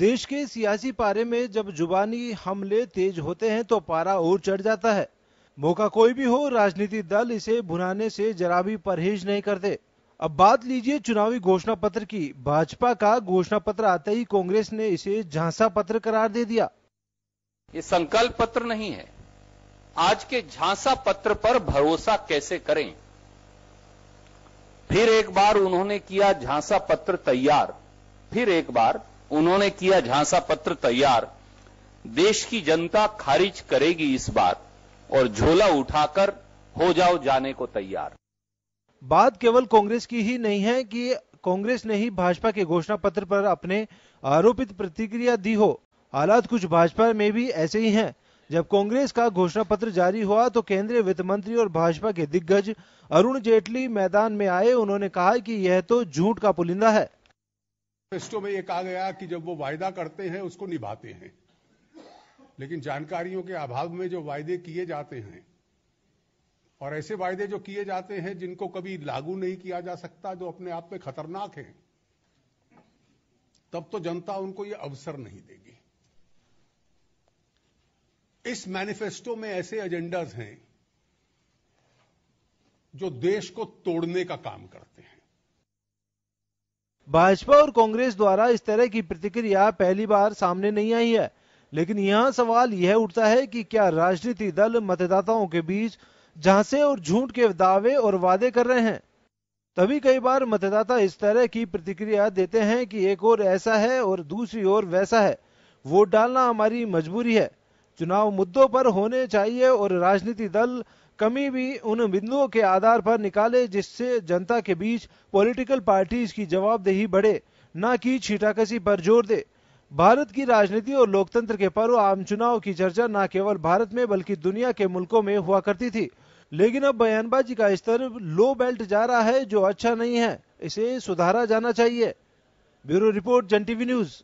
देश के सियासी पारे में जब जुबानी हमले तेज होते हैं तो पारा और चढ़ जाता है। मौका कोई भी हो, राजनीतिक दल इसे भुनाने से जरा भी परहेज नहीं करते। अब बात लीजिए चुनावी घोषणा पत्र की। भाजपा का घोषणा पत्र आते ही कांग्रेस ने इसे झांसा पत्र करार दे दिया। ये संकल्प पत्र नहीं है। आज के झांसा पत्र पर भरोसा कैसे करें? फिर एक बार उन्होंने किया झांसा पत्र तैयार। झांसा पत्र तैयार। देश की जनता खारिज करेगी इस बार और झोला उठाकर हो जाओ जाने को तैयार। बात केवल कांग्रेस की ही नहीं है कि कांग्रेस ने ही भाजपा के घोषणा पत्र पर अपने आरोपित प्रतिक्रिया दी हो। हालात कुछ भाजपा में भी ऐसे ही हैं। जब कांग्रेस का घोषणा पत्र जारी हुआ तो केंद्रीय वित्त मंत्री और भाजपा के दिग्गज अरुण जेटली मैदान में आए। उन्होंने कहा कि यह तो झूठ का पुलिंदा है। मैनिफेस्टो में यह कहा गया कि जब वो वायदा करते हैं उसको निभाते हैं, लेकिन जानकारियों के अभाव में जो वायदे किए जाते हैं और ऐसे वायदे जो किए जाते हैं जिनको कभी लागू नहीं किया जा सकता, जो अपने आप में खतरनाक है, तब तो जनता उनको ये अवसर नहीं देगी। इस मैनिफेस्टो में ऐसे एजेंडाज हैं जो देश को तोड़ने का काम करते हैं। भाजपा और कांग्रेस द्वारा इस तरह की प्रतिक्रिया पहली बार सामने नहीं आई है, लेकिन यहां सवाल यह उठता है कि क्या राजनीतिक दल मतदाताओं के बीच झांसे और झूठ के दावे और वादे कर रहे हैं? तभी कई बार मतदाता इस तरह की प्रतिक्रिया देते हैं कि एक ओर ऐसा है और दूसरी ओर वैसा है। वोट डालना हमारी मजबूरी है। चुनाव मुद्दों पर होने चाहिए और राजनीतिक दल कमी भी उन बिंदुओं के आधार पर निकाले जिससे जनता के बीच पॉलिटिकल पार्टीज की जवाबदेही बढ़े, न कि छींटाकशी पर जोर दे। भारत की राजनीति और लोकतंत्र के पर्व आम चुनाव की चर्चा न केवल भारत में बल्कि दुनिया के मुल्कों में हुआ करती थी, लेकिन अब बयानबाजी का स्तर लो बेल्ट जा रहा है, जो अच्छा नहीं है। इसे सुधारा जाना चाहिए। ब्यूरो रिपोर्ट, जन टीवी न्यूज।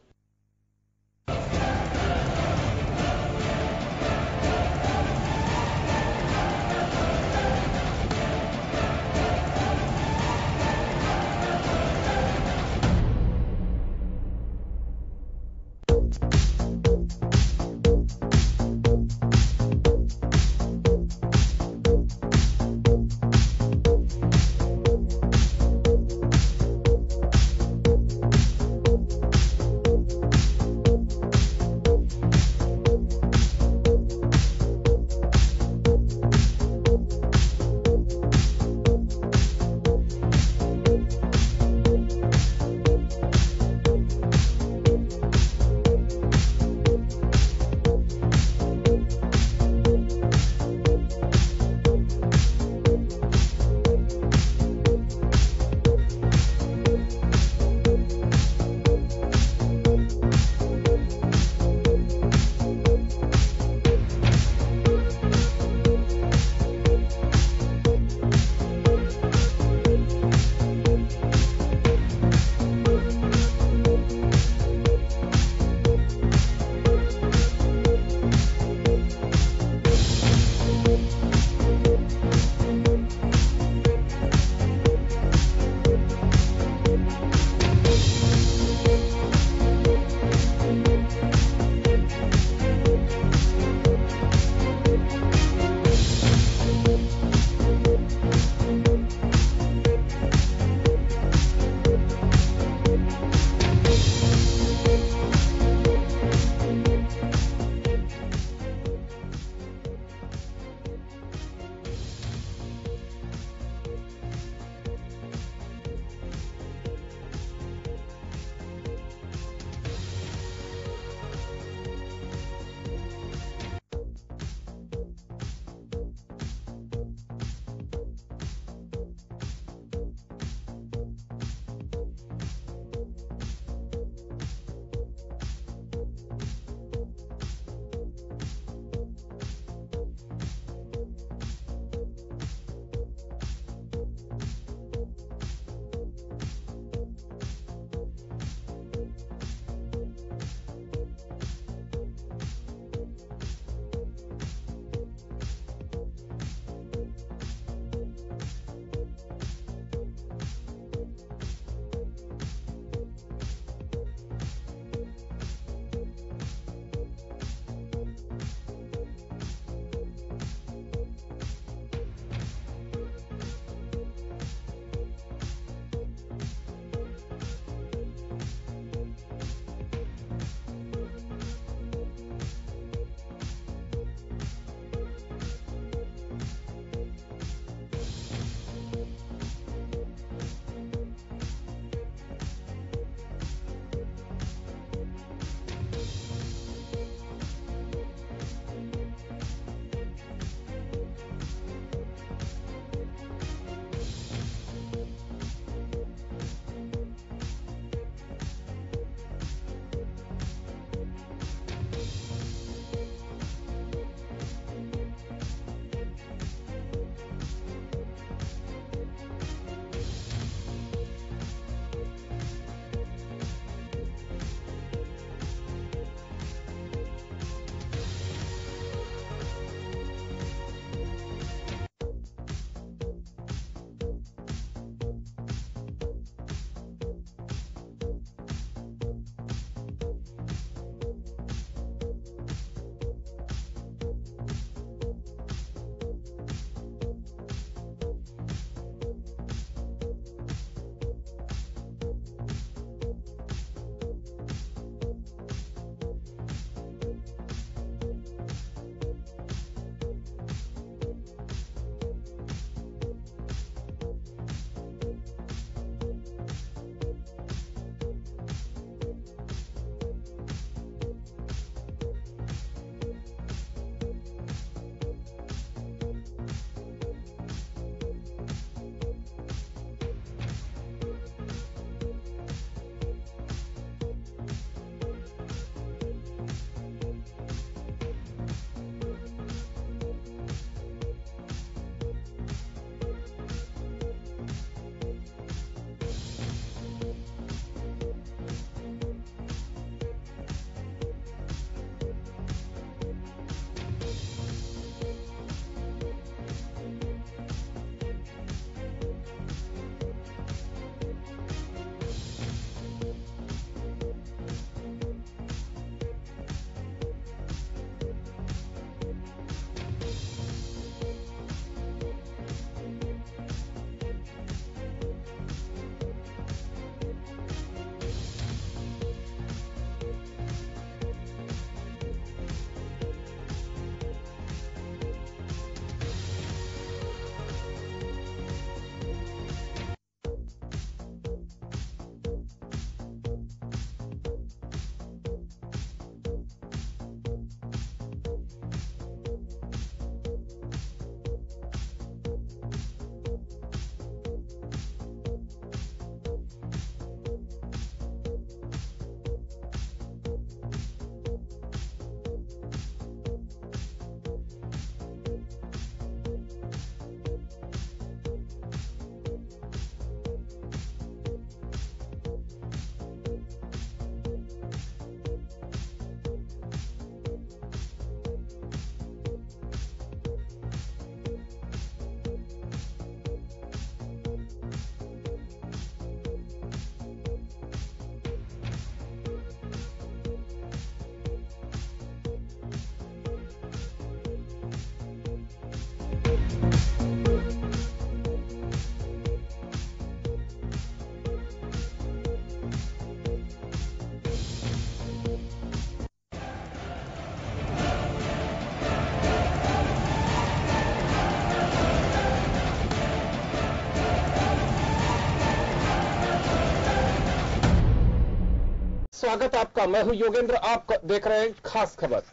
स्वागत आपका। मैं हूं योगेंद्र, आप देख रहे हैं खास खबर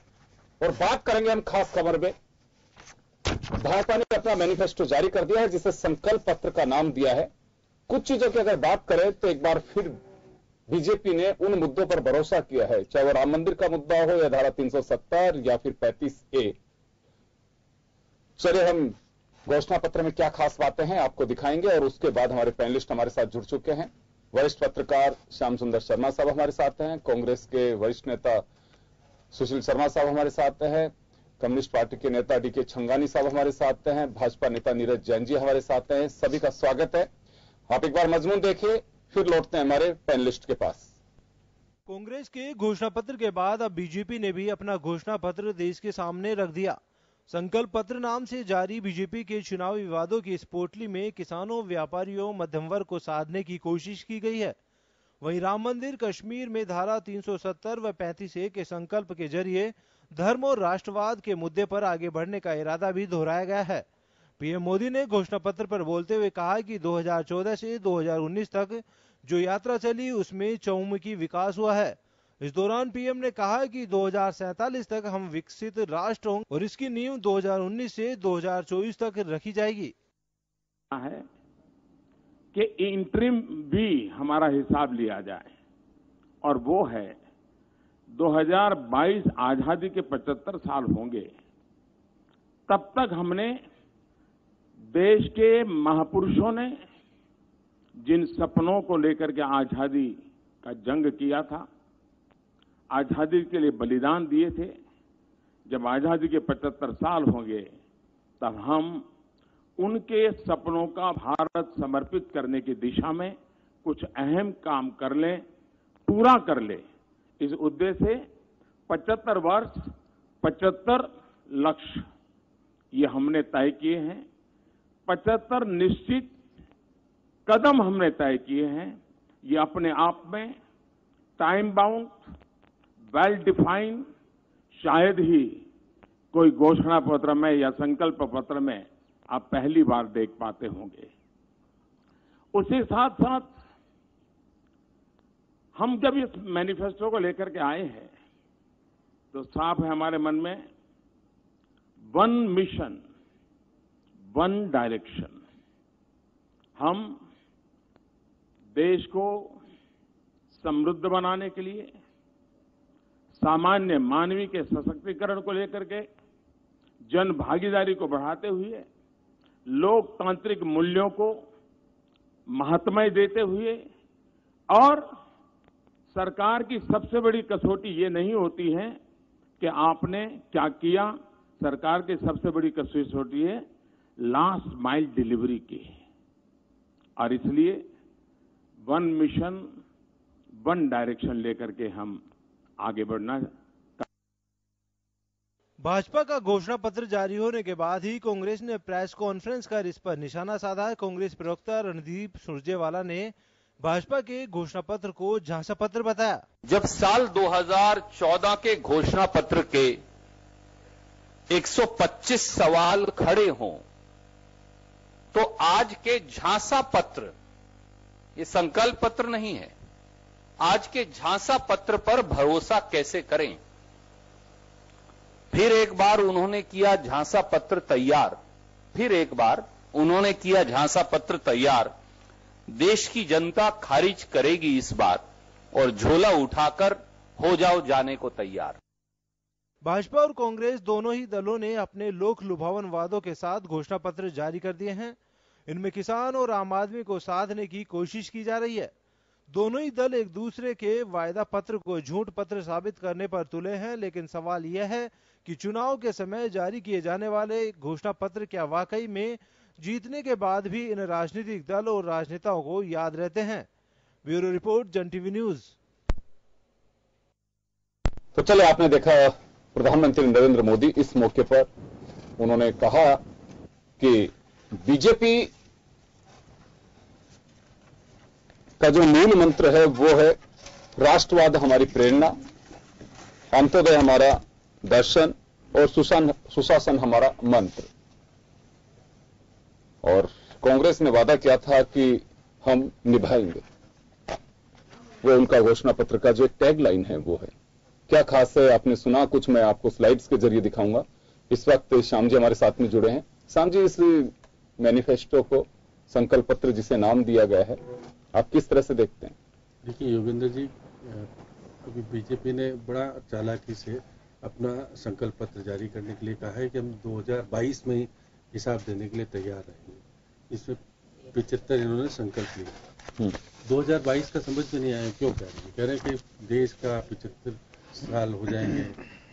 और बात करेंगे हम खास खबर में। भाजपा ने अपना मैनिफेस्टो जारी कर दिया है जिसे संकल्प पत्र का नाम दिया है। कुछ चीजों की अगर बात करें तो एक बार फिर बीजेपी ने उन मुद्दों पर भरोसा किया है, चाहे वो राम मंदिर का मुद्दा हो या धारा 370 या फिर 35A। चलिए हम घोषणा पत्र में क्या खास बातें हैं आपको दिखाएंगे और उसके बाद हमारे पैनलिस्ट हमारे साथ जुड़ चुके हैं। वरिष्ठ पत्रकार श्याम सुंदर शर्मा साहब हमारे साथ हैं, कांग्रेस के वरिष्ठ नेता सुशील शर्मा साहब हमारे साथ हैं, कम्युनिस्ट पार्टी के नेता डीके छंगानी साहब हमारे साथ हैं, भाजपा नेता नीरज जैन जी हमारे साथ हैं। सभी का स्वागत है। आप एक बार मजमून देखिए, फिर लौटते हैं हमारे पैनलिस्ट के पास। कांग्रेस के घोषणा पत्र के बाद अब बीजेपी ने भी अपना घोषणा पत्र देश के सामने रख दिया। संकल्प पत्र नाम से जारी बीजेपी के चुनावी विवादों की इस पोटली में किसानों, व्यापारियों, मध्यम वर्ग को साधने की कोशिश की गई है। वहीं राम मंदिर, कश्मीर में धारा 370 व 35A के संकल्प के जरिए धर्म और राष्ट्रवाद के मुद्दे पर आगे बढ़ने का इरादा भी दोहराया गया है। पीएम मोदी ने घोषणा पत्र पर बोलते हुए कहा कि 2014 से 2019 तक जो यात्रा चली उसमें चहुमुखी विकास हुआ है। इस दौरान पीएम ने कहा कि 2047 तक हम विकसित राष्ट्र होंगे और इसकी नींव 2019 से 2024 तक रखी जाएगी। है कि इंटरिम भी हमारा हिसाब लिया जाए और वो है 2022 आजादी के 75 साल होंगे, तब तक हमने देश के महापुरुषों ने जिन सपनों को लेकर के आजादी का जंग किया था, आजादी के लिए बलिदान दिए थे, जब आजादी के 75 साल होंगे तब हम उनके सपनों का भारत समर्पित करने की दिशा में कुछ अहम काम कर लें, पूरा कर लें। इस उद्देश्य से 75 वर्ष 75 लक्ष्य ये हमने तय किए हैं। 75 निश्चित कदम हमने तय किए हैं। ये अपने आप में टाइम बाउंड, वेल डिफाइंड शायद ही कोई घोषणा पत्र में या संकल्प पत्र में आप पहली बार देख पाते होंगे। उसी साथ साथ हम जब इस मैनिफेस्टो को लेकर के आए हैं तो साफ है हमारे मन में वन मिशन, वन डायरेक्शन। हम देश को समृद्ध बनाने के लिए, सामान्य मानवीय के सशक्तिकरण को लेकर के, जन भागीदारी को बढ़ाते हुए, लोकतांत्रिक मूल्यों को महत्वमय देते हुए, और सरकार की सबसे बड़ी कसौटी ये नहीं होती है कि आपने क्या किया, सरकार की सबसे बड़ी कसौटी है लास्ट माइल डिलीवरी की। और इसलिए वन मिशन, वन डायरेक्शन लेकर के हम आगे बढ़ना। भाजपा का घोषणा पत्र जारी होने के बाद ही कांग्रेस ने प्रेस कॉन्फ्रेंस कर इस पर निशाना साधा। कांग्रेस प्रवक्ता रणदीप सुरजेवाला ने भाजपा के घोषणा पत्र को झांसा पत्र बताया। जब साल 2014 के घोषणा पत्र के 125 सवाल खड़े हों तो आज के झांसा पत्र, ये संकल्प पत्र नहीं है, आज के झांसा पत्र पर भरोसा कैसे करें। फिर एक बार उन्होंने किया झांसा पत्र तैयार, फिर एक बार उन्होंने किया झांसा पत्र तैयार। देश की जनता खारिज करेगी इस बात और झोला उठाकर हो जाओ जाने को तैयार। भाजपा और कांग्रेस दोनों ही दलों ने अपने लोक लुभावन वादों के साथ घोषणा पत्र जारी कर दिए हैं। इनमें किसान और आम आदमी को साधने की कोशिश की जा रही है। दोनों ही दल एक दूसरे के वायदा पत्र को झूठ पत्र साबित करने पर तुले हैं, लेकिन सवाल यह है कि चुनाव के समय जारी किए जाने वाले घोषणा पत्र क्या वाकई में जीतने के बाद भी इन राजनीतिक दल और राजनेताओं को याद रहते हैं। ब्यूरो रिपोर्ट, जन टीवी न्यूज। तो चले, आपने देखा प्रधानमंत्री नरेंद्र मोदी इस मौके पर उन्होंने कहा कि बीजेपी का जो मूल मंत्र है वो है राष्ट्रवाद हमारी प्रेरणा, अंत्योदय हमारा दर्शन और सुशासन हमारा मंत्र। और कांग्रेस ने वादा किया था कि हम निभाएंगे। वो उनका घोषणा पत्र का जो एक टैग लाइन है वो है। क्या खास है आपने सुना कुछ, मैं आपको स्लाइड्स के जरिए दिखाऊंगा। इस वक्त श्याम जी हमारे साथ में जुड़े हैं। श्याम जी, इस मैनिफेस्टो को, संकल्प पत्र जिसे नाम दिया गया है, आप किस तरह से देखते हैं? देखिए योगेंद्र जी, अभी बीजेपी ने बड़ा चालाकी से अपना संकल्प पत्र जारी करने के लिए कहा है कि हम 2022 में ही हिसाब देने के लिए तैयार रहेंगे। इसमें 75 इन्होंने संकल्प लिया। 2022 का समझ में नहीं आया क्यों कह रहे हैं कि देश का 75 साल हो जाएंगे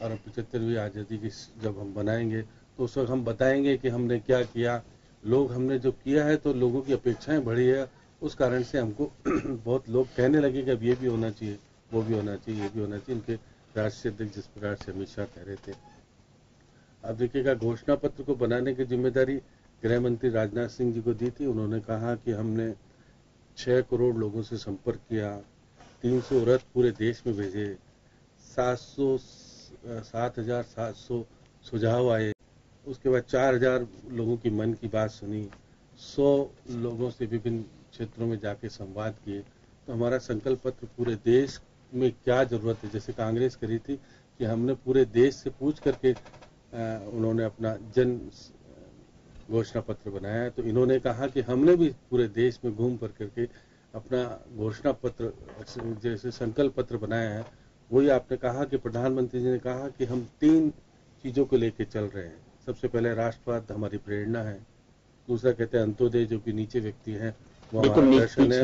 और 75वीं आज़ादी की जब हम बनाएंगे तो उस वक्त हम बताएंगे कि हमने क्या किया। हमने जो किया है तो लोगों की अपेक्षाएं बढ़ी है, उस कारण से हमको बहुत लोग कहने लगे कि अब ये भी होना चाहिए, वो भी होना चाहिए, ये भी होना चाहिए। उनके राष्ट्रीय अध्यक्ष जिस प्रकार से अमित शाह कह रहे थे। अब देखिएगा, घोषणा पत्र को बनाने की जिम्मेदारी गृह मंत्री राजनाथ सिंह जी को दी थी। उन्होंने कहा कि हमने 6 करोड़ लोगों से संपर्क किया, 300 रथ पूरे देश में भेजे, 7,700 सुझाव आए, उसके बाद 4,000 लोगों की मन की बात सुनी, 100 लोगों से विभिन्न क्षेत्रों में जाके संवाद किए। तो हमारा संकल्प पत्र पूरे देश में क्या जरूरत है, जैसे कांग्रेस करी थी कि हमने पूरे देश से पूछ करके उन्होंने अपना जन घोषणा पत्र बनाया। तो इन्होंने कहा कि हमने भी पूरे देश में घूम कर करके अपना घोषणा पत्र जैसे संकल्प पत्र बनाया है। वही आपने कहा कि प्रधानमंत्री जी ने कहा कि हम 3 चीजों को लेकर चल रहे हैं। सबसे पहले राष्ट्रवाद हमारी प्रेरणा है, दूसरा कहते हैं अंत्योदय जो कि नीचे व्यक्ति है वो हमारा दर्शन है,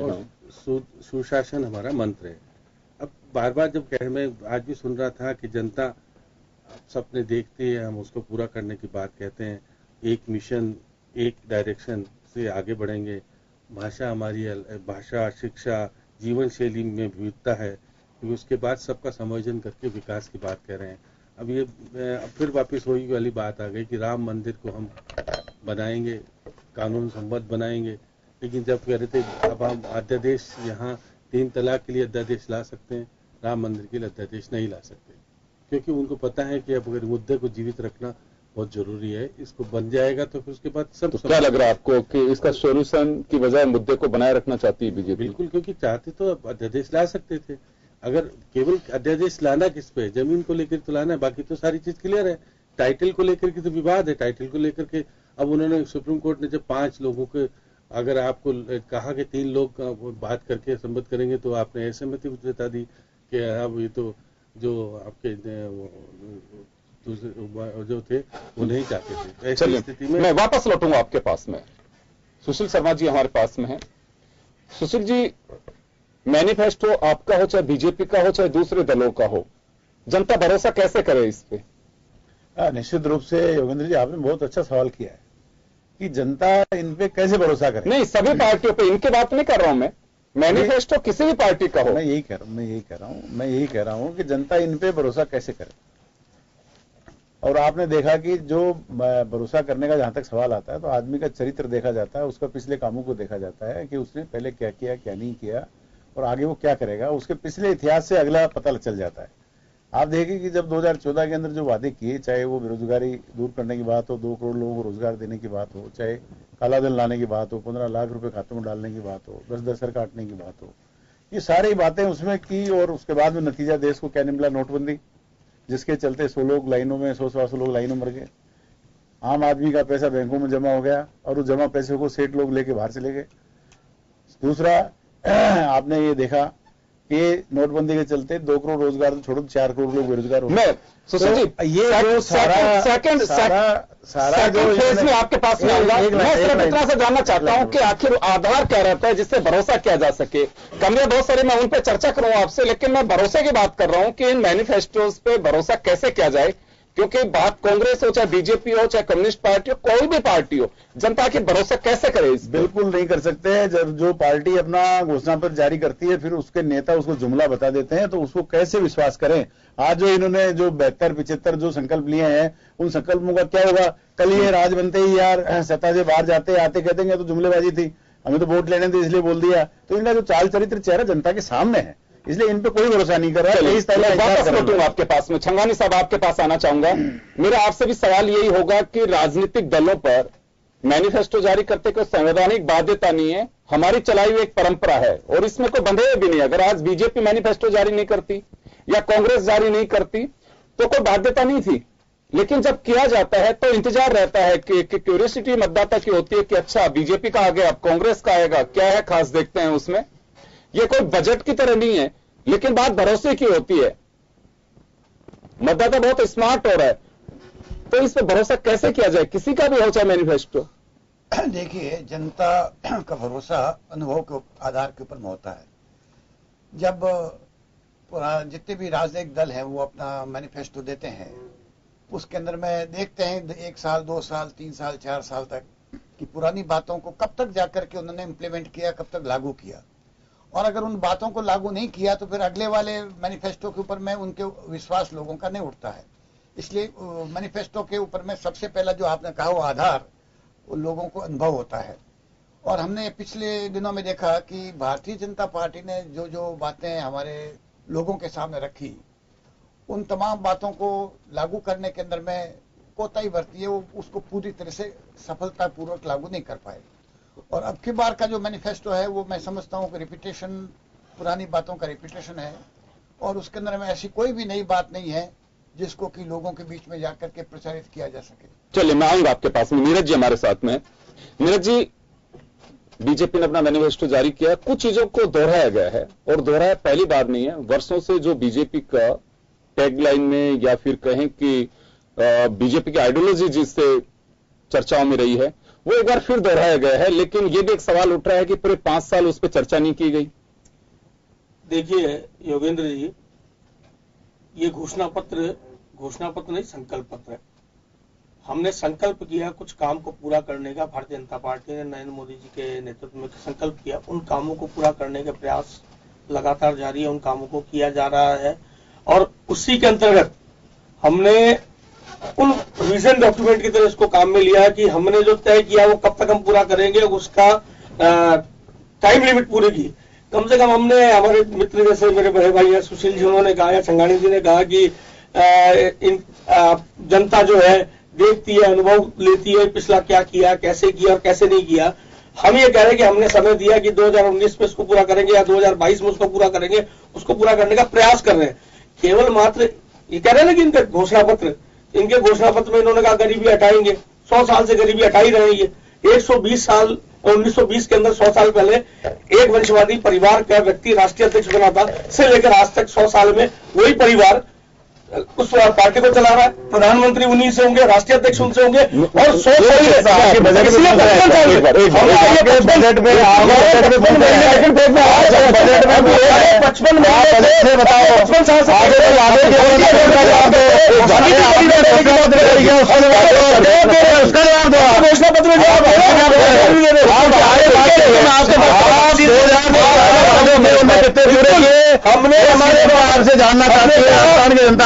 और सुशासन हमारा मंत्र है। अब बार बार जब मैं आज भी सुन रहा था कि जनता सपने देखती है, हम उसको पूरा करने की बात कहते हैं, एक मिशन एक डायरेक्शन से आगे बढ़ेंगे, भाषा हमारी, भाषा शिक्षा जीवन शैली में विविधता है, उसके बाद सबका समायोजन करके विकास की बात कह रहे हैं। अब ये फिर वापस वही वाली बात आ गई कि राम मंदिर को हम बनाएंगे, कानून सम्मत बनाएंगे, लेकिन जब कह रहे थे अब हम अध्यादेश यहाँ 3 तलाक के लिए अध्यादेश ला सकते हैं, राम मंदिर के लिए अध्यादेश नहीं ला सकते, क्योंकि उनको पता है कि अब अगर मुद्दे को जीवित रखना बहुत जरूरी है। इसको बन जाएगा तो फिर उसके बाद सब तो क्या लग रहा है आपको कि इसका सोल्यूशन की बजाय मुद्दे को बनाए रखना चाहती है बीजेपी? बिल्कुल, क्योंकि चाहते तो अध्यादेश ला सकते थे। अगर केवल अध्यादेश लाना किस पे, जमीन को लेकर तो लाना है, बाकी तो सारी चीज क्लियर है। टाइटल को लेकर के तो विवाद है, टाइटल को लेकर के अब उन्होंने सुप्रीम कोर्ट ने जब 5 लोगों के अगर आपको कहा कि 3 लोग बात करके संमत करेंगे तो आपने असहमति जता दी कि अब ये तो जो आपके जो थे वो नहीं चाहते थे। ऐसी स्थिति में मैं वापस लौटूंगा आपके पास में। सुशील शर्मा जी हमारे पास में है। सुशील जी, मैनिफेस्टो आपका हो, चाहे बीजेपी का हो, चाहे दूसरे दलों का हो, जनता भरोसा कैसे करे इस पे? निश्चित रूप से योगेंद्र जी, आपने बहुत अच्छा सवाल किया है कि जनता इन पे कैसे भरोसा करे। नहीं, सभी पार्टियों पे, इनकी बात नहीं कर रहा हूं मैं, मैनिफेस्टो किसी भी पार्टी का हो। मैं यही कह रहा हूं कि जनता इन पे भरोसा कैसे करे। और आपने देखा कि जो भरोसा करने का जहां तक सवाल आता है तो आदमी का चरित्र देखा जाता है, उसका पिछले कामों को देखा जाता है कि उसने पहले क्या किया, क्या नहीं किया और आगे वो क्या करेगा, उसके पिछले इतिहास से अगला पता चल जाता है। आप देखिए कि जब 2014 के अंदर जो वादे किए, चाहे वो बेरोजगारी दूर करने की बात हो, 2 करोड़ लोगों को रोजगार देने की बात हो, चाहे काला धन लाने की बात हो, 15 लाख रुपए खातों में डालने की बात हो, 10 सर काटने की बात हो, ये सारी बातें उसमें की और उसके बाद में नतीजा देश को क्या निकला? नोटबंदी, जिसके चलते 100 लोग लाइनों में, 100-125 लोग लाइनों मर गए। आम आदमी का पैसा बैंकों में जमा हो गया और उस जमा पैसे को सेठ लोग लेके बाहर चले गए। दूसरा, आपने ये देखा कि नोटबंदी के चलते 2 करोड़ रोजगार तो छोड़ो, 4 करोड़ लोग बेरोजगार हो गए। सुशील जी, ये जो सारा जो फेज में आपके पास में आऊंगा, मैं सिर्फ इतना से जानना चाहता हूं कि आखिर आधार क्या रहता है जिससे भरोसा किया जा सके। कमियां बहुत सारी, मैं उन पर चर्चा करूंगा आपसे, लेकिन मैं भरोसे की बात कर रहा हूं कि इन मैनिफेस्टोज पे भरोसा कैसे किया जाए, क्योंकि बात कांग्रेस हो, चाहे बीजेपी हो, चाहे कम्युनिस्ट पार्टी हो, कोई भी पार्टी हो, जनता की भरोसा कैसे करे इस? बिल्कुल नहीं कर सकते। जब जो पार्टी अपना घोषणा पत्र जारी करती है, फिर उसके नेता उसको जुमला बता देते हैं, तो उसको कैसे विश्वास करें? आज जो इन्होंने जो 72-75 जो संकल्प लिए हैं, उन संकल्पों का क्या होगा? कल ये राज बनते ही यार सत्ता से बाहर जाते आते कहते हैं तो जुमलेबाजी थी, हमें तो वोट लेने थे इसलिए बोल दिया। तो इनका जो चाल चरित्र चेहरा जनता के सामने है, इसलिए इन पे कोई भरोसा नहीं कर रहा है। वापस लौटूंगा आपके पास में। छंगानी साहब, आपके पास आना चाहूंगा। मेरा आपसे भी सवाल यही होगा कि राजनीतिक दलों पर मैनिफेस्टो जारी करते कोई संवैधानिक बाध्यता नहीं है हमारी चलाई हुई एक परंपरा है और इसमें कोई बंधे भी नहीं। अगर आज बीजेपी मैनिफेस्टो जारी नहीं करती या कांग्रेस जारी नहीं करती तो कोई बाध्यता नहीं थी, लेकिन जब किया जाता है तो इंतजार रहता है कि क्यूरियोसिटी मतदाता की होती है कि अच्छा बीजेपी का आ गया, अब कांग्रेस का आएगा, क्या है खास, देखते हैं उसमें। यह कोई बजट की तरह नहीं है, लेकिन बात भरोसे की होती है। मतदाता बहुत स्मार्ट हो रहा है, तो इस पर भरोसा कैसे किया जाए, किसी का भी हो चाहे मैनिफेस्टो। देखिए, जनता का भरोसा अनुभव के आधार के ऊपर में होता है। जब जितने भी राजनीतिक दल हैं वो अपना मैनिफेस्टो देते हैं, उसके अंदर में देखते हैं 1 साल 2 साल 3 साल 4 साल तक कि पुरानी बातों को कब तक जाकर के उन्होंने इम्प्लीमेंट किया, कब तक लागू किया। और अगर उन बातों को लागू नहीं किया तो फिर अगले वाले मैनिफेस्टो के ऊपर में उनके विश्वास लोगों का नहीं उठता है। इसलिए मैनिफेस्टो के ऊपर में सबसे पहला जो आपने कहा वो आधार, वो लोगों को अनुभव होता है। और हमने पिछले दिनों में देखा कि भारतीय जनता पार्टी ने जो जो बातें हमारे लोगों के सामने रखी, उन तमाम बातों को लागू करने के अंदर में कोताही बरती है, वो उसको पूरी तरह से सफलतापूर्वक लागू नहीं कर पाए। और अब की बार का जो मैनिफेस्टो है वो मैं समझता हूँ कि रिपीटेशन, पुरानी बातों का रिपीटेशन है, और उसके अंदर में ऐसी कोई भी नई बात नहीं है जिसको कि लोगों के बीच में जाकर के प्रचारित किया जा सके। चलिए, मैं आऊंगा आपके पास में। नीरज जी हमारे साथ में। नीरज जी, बीजेपी ने अपना मैनिफेस्टो जारी किया, कुछ चीजों को दोहराया गया है, और दोहराया पहली बार नहीं है। वर्षों से जो बीजेपी का टैगलाइन में या फिर कहें कि बीजेपी की आइडियोलॉजी जिससे चर्चाओं में रही है, वो एक बार फिर दोहराया गया है। लेकिन ये भी एक सवाल उठ रहा है कि पूरे 5 साल उस पर चर्चा नहीं की गई। देखिए योगेंद्र जी, ये घोषणा पत्र नहीं, संकल्प पत्र है। हमने संकल्प किया कुछ काम को पूरा करने का। भारतीय जनता पार्टी ने नरेंद्र मोदी जी के नेतृत्व में संकल्प किया, उन कामों को पूरा करने के प्रयास लगातार जारी है, उन कामों को किया जा रहा है। और उसी के अंतर्गत हमने उन विजन डॉक्यूमेंट की तरह इसको काम में लिया कि हमने जो तय किया वो कब तक हम पूरा करेंगे, उसका टाइम लिमिट पूरी की। कम से कम हमने, हमारे मित्र जैसे मेरे बड़े भाई है सुशील जी, उन्होंने कहा, या संगानी जी ने कहा कि जनता जो है देखती है, अनुभव लेती है, पिछला क्या किया, कैसे किया और कैसे नहीं किया। हम ये कह रहे हैं कि हमने समय दिया कि 2019 में इसको पूरा करेंगे या 2022 में उसको पूरा करेंगे, उसको पूरा करने का प्रयास कर रहे हैं। केवल मात्र ये कह रहे हैं ना कि इनका घोषणा पत्र, इनके घोषणा पत्र में इन्होंने कहा गरीबी हटाएंगे। 100 साल से गरीबी हटाई रहेंगे। 120 साल 1920 के अंदर 100 साल पहले एक वंशवादी परिवार का व्यक्ति राष्ट्रीय अध्यक्ष बना था, से लेकर आज तक 100 साल में वही परिवार उस पार्टी को चला रहा है। प्रधानमंत्री उन्हीं से होंगे, राष्ट्रीय अध्यक्ष उनसे होंगे, और 100 हमने हमारे बाहर से जानना चाहते हैं, जनता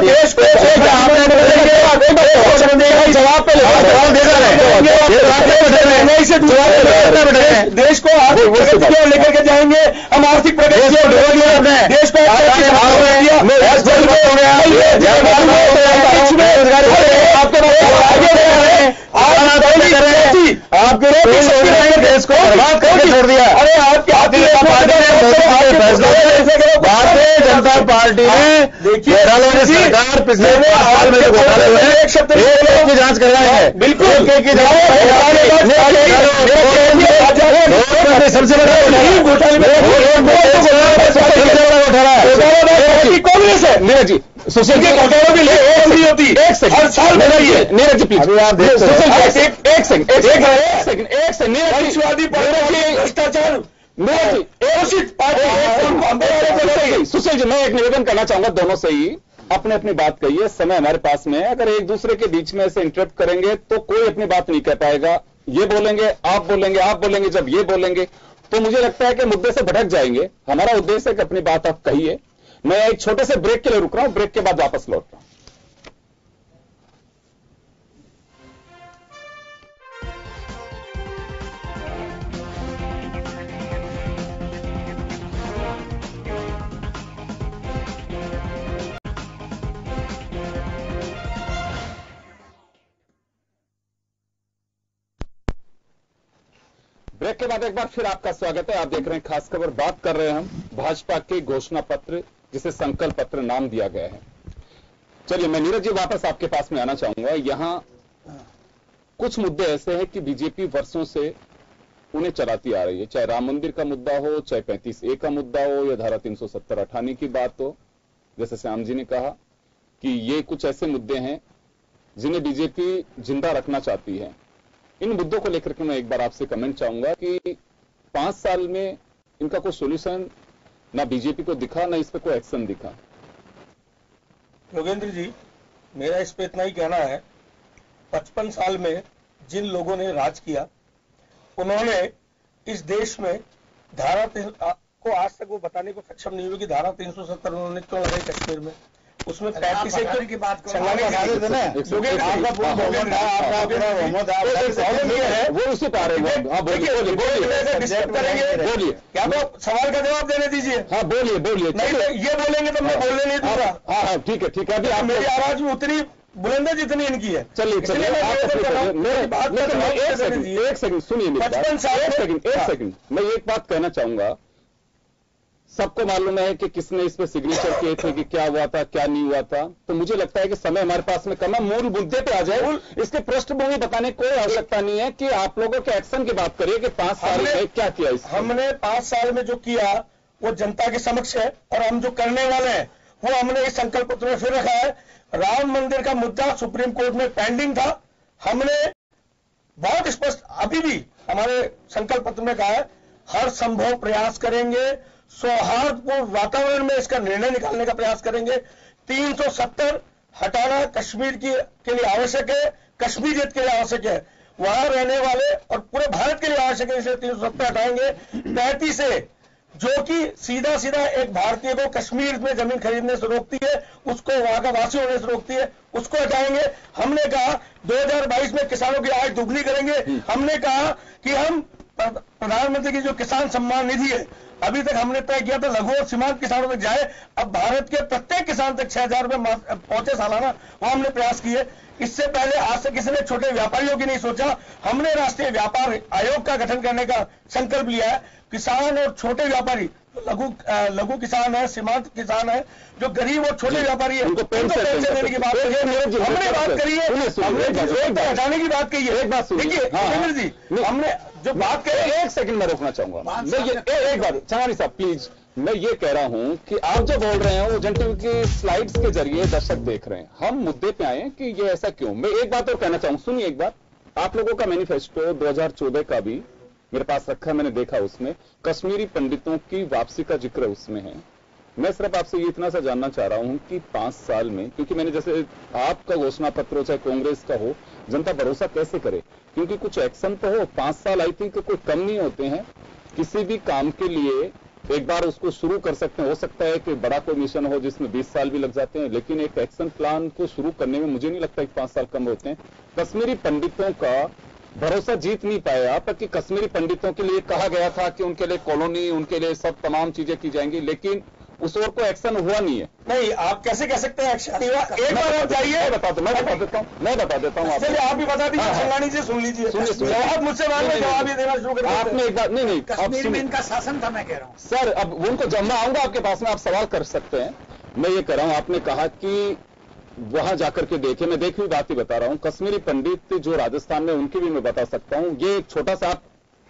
देश को जवाब पे देश को आर्थिक प्रगति की ओर लेकर के जाएंगे। हम आर्थिक प्रगति की ओर देश को आपके देश को बर्बाद करके छोड़ दिया। अरे भारतीय जनता पार्टी ने देखिए सरकार पिछले साल में घोटाले हुए एक की जांच कर रहे हैं। बिल्कुल सबसे बड़ा कांग्रेस है। नीरज जी, सुशील के घोटालों की लिस्ट होती है, हर साल बनाइए। नीरज जी प्लीज, आप एक सेकंड वंशवादी भ्रष्टाचार, सुशील जी, मैं एक निवेदन करना चाहूंगा दोनों से ही, अपने अपनी बात कहिए, समय हमारे पास में है। अगर एक दूसरे के बीच में ऐसे इंटरप्ट करेंगे तो कोई अपनी बात नहीं कह पाएगा। ये बोलेंगे, आप बोलेंगे, आप बोलेंगे, जब ये बोलेंगे तो मुझे लगता है कि मुद्दे से भटक जाएंगे। हमारा उद्देश्य है कि अपनी बात आप कहिए। मैं एक छोटे से ब्रेक के लिए रुक रहा हूं, ब्रेक के बाद वापस लौट रहा हूं। ब्रेक के बाद एक बार फिर आपका स्वागत है। आप देख रहे हैं खास खबर। बात कर रहे हैं हम भाजपा के घोषणा पत्र, जिसे संकल्प पत्र नाम दिया गया है। चलिए, मैं नीरज जी वापस आपके पास में आना चाहूंगा। यहां कुछ मुद्दे ऐसे हैं कि बीजेपी वर्षों से उन्हें चलाती आ रही है, चाहे राम मंदिर का मुद्दा हो, चाहे 35A का मुद्दा हो, या धारा 370 हटाने की बात हो। जैसे श्याम जी ने कहा कि ये कुछ ऐसे मुद्दे हैं जिन्हें बीजेपी जिंदा रखना चाहती है। इन मुद्दों को लेकर के मैं एक बार आपसे कमेंट चाहूंगा कि 5 साल में इनका कोई सोल्यूशन ना बीजेपी को दिखा, ना इस पर कोई एक्शन दिखा। योगेंद्र जी, मेरा इस पे इतना ही कहना है, 55 साल में जिन लोगों ने राज किया, उन्होंने इस देश में धारा को आज तक वो बताने को सक्षम नहीं हुए कि धारा 370 उन्होंने क्यों लगाई कश्मीर में। उसमें 35 की बात वो उसी पा रहे हैं। बोलिए, क्या तो सवाल का जवाब देने दीजिए। हाँ बोलिए बोलिए। नहीं तो ये बोलेंगे तो मैं बोलने नहीं दूंगा। हाँ ठीक है ठीक है। अभी आप मेरी आवाज भी उतनी बुलंद है जितनी इनकी है। चलिए चलिए, एक सेकंड सुनिए मेरी बात। एक सेकंड मैं एक बात कहना चाहूंगा। सबको मालूम है कि किसने इस पर सिग्नेचर किए थे, कि क्या हुआ था क्या नहीं हुआ था। तो मुझे लगता है कि समय हमारे पास में कम है, मूल मुद्दे पे आ जाए। इसके पृष्ठभूमि बताने की कोई आवश्यकता नहीं है कि आप लोगों के एक्शन की बात करिए कि 5 साल में क्या किया। हमने 5 साल में जो किया वो जनता के समक्ष है, और हम जो करने वाले हैं वो हमने इस संकल्प पत्र में फिर रखा है। राम मंदिर का मुद्दा सुप्रीम कोर्ट में पेंडिंग था। हमने बहुत स्पष्ट अभी भी हमारे संकल्प पत्र में कहा है, हर संभव प्रयास करेंगे, सौहार्दपूर्ण वातावरण में इसका निर्णय निकालने का प्रयास करेंगे। 370 हटाना कश्मीर के लिए आवश्यक है, कश्मीरियत के लिए आवश्यक है, वहां रहने वाले और पूरे भारत के लिए आवश्यक है, इसलिए 370 हटाएंगे। 35A जो कि सीधा सीधा एक भारतीय को कश्मीर में जमीन खरीदने से रोकती है, उसको वहां का वासी होने से रोकती है, उसको हटाएंगे। हमने कहा 2022 में किसानों की आय दुगनी करेंगे। हमने कहा कि हम प्रधानमंत्री की जो किसान सम्मान निधि है, अभी तक हमने तय किया था लघु और सीमांत किसानों तक जाए, अब भारत के प्रत्येक किसान तक 6,000 रुपए पहुंचे सालाना, वो हमने प्रयास किए। इससे पहले आज से किसी ने छोटे व्यापारियों की नहीं सोचा। हमने राष्ट्रीय व्यापार आयोग का गठन करने का संकल्प लिया है। किसान और छोटे व्यापारी, लघु किसान है, सीमांत किसान है, जो गरीब और छोटे व्यापारी है, उनको पेंशन देने की बात करी है। हमने बात करी है, हमने हटाने की बात कही है। एक बात सुनिए जितेंद्र जी, हमने जो बात करी। एक सेकंड में रोकना चाहूंगा। एक बात चंगानी साहब प्लीज, मैं ये कह रहा हूं कि आप जो बोल रहे हैं वो जन टीवी की स्लाइड्स के जरिए दर्शक देख रहे हैं। हम मुद्दे पे आए कि ये ऐसा क्यों। मैं एक बात और कहना चाहूंगा, सुनिए एक बात। आप लोगों का मैनिफेस्टो 2014 का भी मेरे पास रखा, मैंने देखा, उसमें कश्मीरी पंडितों की वापसी का जिक्र उसमें है। मैं सिर्फ आपसे ये इतना सा जानना चाह रहा हूं कि 5 साल में, क्योंकि मैंने जैसे आपका घोषणा पत्र हो चाहे कांग्रेस का हो, जनता भरोसा कैसे करे, क्योंकि कुछ एक्शन तो हो। 5 साल आई थिंक कोई कम नहीं होते हैं किसी भी काम के लिए। एक बार उसको शुरू कर सकते हैं, हो सकता है कि बड़ा कोई मिशन हो जिसमें 20 साल भी लग जाते हैं, लेकिन एक एक्शन प्लान को शुरू करने में मुझे नहीं लगता कि 5 साल कम होते हैं। कश्मीरी पंडितों का भरोसा जीत नहीं पाए आप, कि कश्मीरी पंडितों के लिए कहा गया था कि उनके लिए कॉलोनी, उनके लिए सब तमाम चीजें की जाएंगी, लेकिन उस ओर कोई एक्शन हुआ नहीं है। नहीं, आप कैसे कह सकते हैं एक्शन नहीं हुआ? एक बार आप जाइए, मैं बता देता हूँ चलिए आप भी बता दीजिए। संगानी से सुन लीजिए, जवाब मुझसे मांग में जवाब ही देना शुरू कर। आपने एक बात नहीं कश्मीर में इनका शासन था, मैं कह रहा हूँ सर। अब उनको जब मैं आऊंगा आपके पास में, आप सवाल कर सकते हैं। मैं ये कह रहा हूं, आपने कहा कि वहां जाकर के देखे, मैं देखी हुई बात ही बता रहा हूं। कश्मीरी पंडित जो राजस्थान में, उनकी भी मैं बता सकता हूं। ये एक छोटा सा,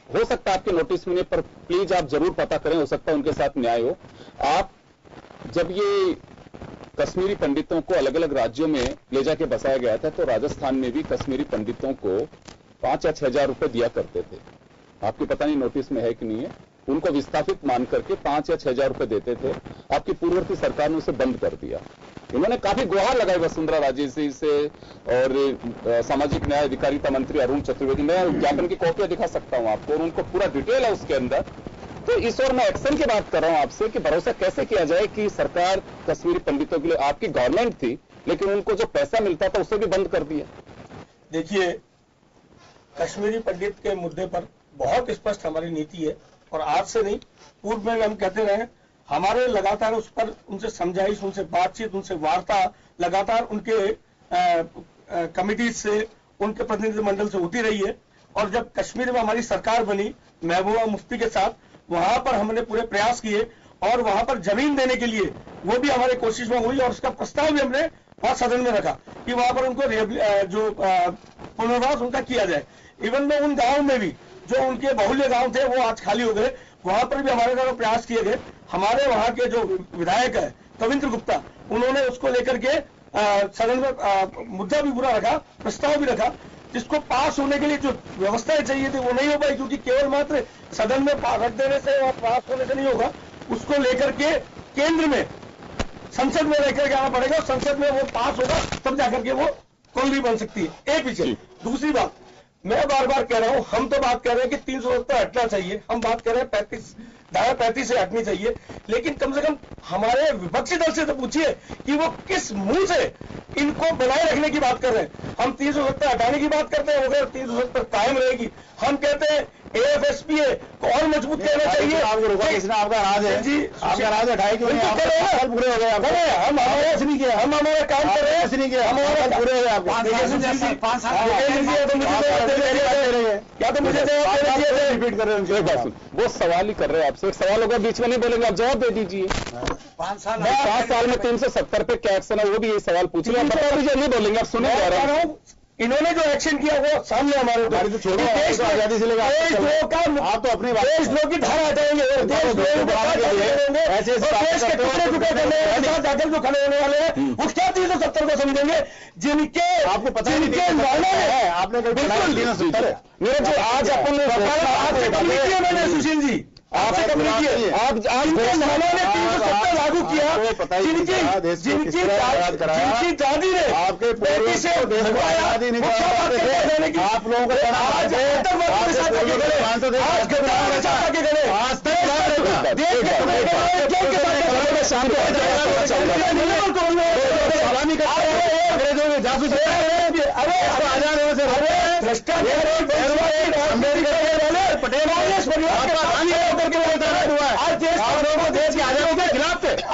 हो सकता है आपके नोटिस में नहीं, पर प्लीज आप जरूर पता करें, हो सकता है उनके साथ न्याय हो। आप जब ये कश्मीरी पंडितों को अलग अलग राज्यों में ले जाके बसाया गया था, तो राजस्थान में भी कश्मीरी पंडितों को 5 या 6,000 रुपए दिया करते थे। आपको पता नहीं नोटिस में है कि नहीं है। उनको विस्थापित मान करके 5 या 6,000 रुपए देते थे। आपकी पूर्ववर्ती सरकार ने उसे बंद कर दिया। इन्होंने काफी गुहार लगाई वसुंधरा राजे जी से और सामाजिक न्याय अधिकारिता मंत्री अरुण चतुर्वेदी। मैं ज्ञापन की कॉपियां दिखा सकता हूं आपको, और उनको पूरा डिटेल है उसके अंदर। तो इस ओर मैं एक्शन की बात कर रहा हूं आपसे कि भरोसा कैसे किया जाए कि सरकार कश्मीरी पंडितों के लिए, आपकी गवर्नमेंट थी, लेकिन उनको जो पैसा मिलता था उसे भी बंद कर दिया। देखिए, कश्मीरी पंडित के मुद्दे पर बहुत स्पष्ट हमारी नीति है, और आज से नहीं, पूर्व में हम कहते रहे, हमारे लगातार उस पर उनसे समझाइश, उनसे बातचीत, उनसे वार्ता लगातार उनके कमिटी से, उनके प्रतिनिधिमंडल से होती रही है। और जब कश्मीर में हमारी सरकार बनी महबूबा मुफ्ती के साथ, वहां पर हमने पूरे प्रयास किए और वहां पर जमीन देने के लिए वो भी हमारी कोशिश में हुई और उसका प्रस्ताव भी हमने वहां सदन में रखा कि वहां पर उनको जो पुनर्वास उनका किया जाए। इवन में उन गांव में भी जो उनके बहुल्य गांव थे वो आज खाली हो गए, वहां पर भी हमारे द्वारा प्रयास किए गए। हमारे वहां के जो विधायक है कविंद्र गुप्ता, उन्होंने उसको लेकर के सदन में मुद्दा भी पूरा रखा, प्रस्ताव भी रखा, जिसको पास होने के लिए जो व्यवस्थाएं चाहिए थी वो नहीं हो पाई, क्योंकि केवल मात्र सदन में रख देने से और पास होने से नहीं होगा, उसको लेकर के केंद्र में संसद में लेकर के आना पड़ेगा, संसद में वो पास होगा तब जाकर के वो कॉलोनी बन सकती है। एक विषय। दूसरी बात, मैं बार बार कह रहा हूं, हम तो बात कर रहे हैं कि 370 हटना चाहिए, हम बात कर रहे हैं धारा 35 से हटनी चाहिए, लेकिन कम से कम हमारे विपक्षी दल से तो पूछिए कि वो किस मुंह से इनको बनाए रखने की बात कर रहे हैं। हम 370 हटाने की बात करते हैं, अगर 370 कायम रहेगी। हम कहते हैं AFSPA को और मजबूत करना चाहिए। आपको रोका किसने? आपका राज है जी, आपका राज हटाए क्यों नहीं? आप पूरे हो गए, हम हमारा नहीं किया, हम हमारा काम कर रहे हैं, नहीं किया, हमारा पूरे हो गए। आप 5 साल क्या तो मुझे रिपीट कर रहे हैं, वो सवाल ही कर रहे हैं आपसे। एक सवाल होगा, बीच में नहीं बोलेंगे, आप जवाब दे दीजिए। 5 साल 5 साल में 370 पे क्या एक्शन है, वो भी ये सवाल पूछ रहे हैं, बता दीजिए। नहीं बोलेंगे, आप सुने जा रहे हैं। इन्होंने जो एक्शन किया वो सामने हमारे गाड़ी तो छोड़ो, आजादी से लेकर आप तो अपनी देश लोग की धारा हटाएंगे, ऐसे देश के टुकड़े टुकड़े करने जाकर जो खड़े होने वाले हैं वो क्या 370 को समझेंगे, जिनके आपको पता ही नहीं, आपने नीरज जी, आज अपन आपसे कमिटी किया मैंने, सुशील जी आपसे कमिटी किए, आज उन्होंने 370 लागू किया, जिनकी दादी ने आपके पूर्वज से आजादी नहीं करवाते थे। आप लोगों को आज